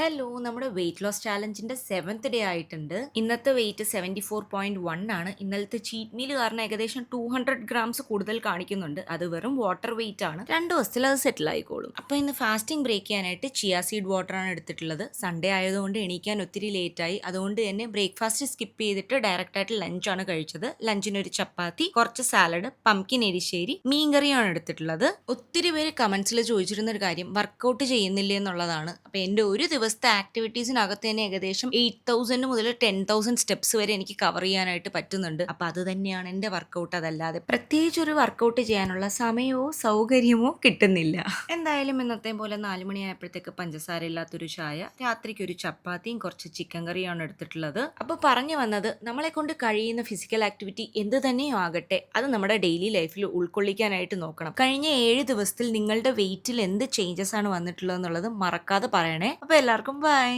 Hello, നമ്മുടെ weight loss ചാലഞ്ചിന്റെ 7th day ആയിട്ടുണ്ട്. ഇന്നത്തെ വെയിറ്റ് 74.1 ആണ്. ഇന്നലത്തെ ചീറ്റ് മീൽ കാരണം ഏകദേശം 200 ഗ്രാംസ് കൂടുതൽ കാണിക്കുന്നുണ്ട്. അത് വെറും വാട്ടർ വെയിറ്റ് ആണ്. 2 ദിവസത്തിൽ അത് സെറ്റിൽ ആയിക്കോളും. അപ്പൊ ഇന്ന് ഫാസ്റ്റിംഗ് ബ്രേക്ക് ചെയ്യാനായിട്ട് ചിയ സീഡ് വാട്ടർ ആണ് എടുത്തിട്ടുള്ളത്. സൺഡേ ആയതുകൊണ്ട് എണീക്കാൻ ഒത്തിരി ലേറ്റ് ആയി. അതുകൊണ്ട് തന്നെ ബ്രേക്ക്ഫാസ്റ്റ് സ്കിപ്പ് ചെയ്തിട്ട് ഡയറക്റ്റ് ആയിട്ട് ലഞ്ചാണ് കഴിച്ചത്. ലഞ്ചിന് ഒരു ചപ്പാത്തി, കുറച്ച് സാലഡ്, പംകിൻ എരിശ്ശേരി, മീൻകറിയാണ് എടുത്തിട്ടുള്ളത്. ഒത്തിരി പേര് കമന്റ്സിൽ ചോദിച്ചിരുന്ന ഒരു കാര്യം വർക്കൗട്ട് ചെയ്യുന്നില്ലേ എന്നുള്ളതാണ്. അപ്പൊ എന്റെ ഒരു ദിവസത്തെ ആക്ടിവിറ്റീസിനകത്ത് തന്നെ ഏകദേശം 8,000 മുതൽ 10,000 സ്റ്റെപ്സ് വരെ എനിക്ക് കവർ ചെയ്യാനായിട്ട് പറ്റുന്നുണ്ട്. അപ്പൊ അത് തന്നെയാണ് എന്റെ വർക്കൗട്ട്. അതല്ലാതെ പ്രത്യേകിച്ച് ഒരു വർക്കൗട്ട് ചെയ്യാനുള്ള സമയമോ സൗകര്യമോ കിട്ടുന്നില്ല. എന്തായാലും ഇന്നത്തെ പോലെ 4 മണിയായപ്പോഴത്തേക്ക് പഞ്ചസാര ഇല്ലാത്തൊരു ചായ, രാത്രിക്ക് ഒരു ചപ്പാത്തിയും കുറച്ച് ചിക്കൻ കറിയാണ് എടുത്തിട്ടുള്ളത്. അപ്പൊ പറഞ്ഞു വന്നത്, നമ്മളെ കൊണ്ട് കഴിയുന്ന ഫിസിക്കൽ ആക്ടിവിറ്റി എന്ത് തന്നെയോ ആകട്ടെ, അത് നമ്മുടെ ഡെയിലി ലൈഫിൽ ഉൾക്കൊള്ളിക്കാനായിട്ട് നോക്കണം. കഴിഞ്ഞ 7 ദിവസത്തിൽ നിങ്ങളുടെ വെയിറ്റിൽ എന്ത് ചേഞ്ചസ് ആണ് വന്നിട്ടുള്ളത് എന്നുള്ളത് മറക്കാതെ പറയണേ. അപ്പൊ എല്ലാവർക്കും ബൈ.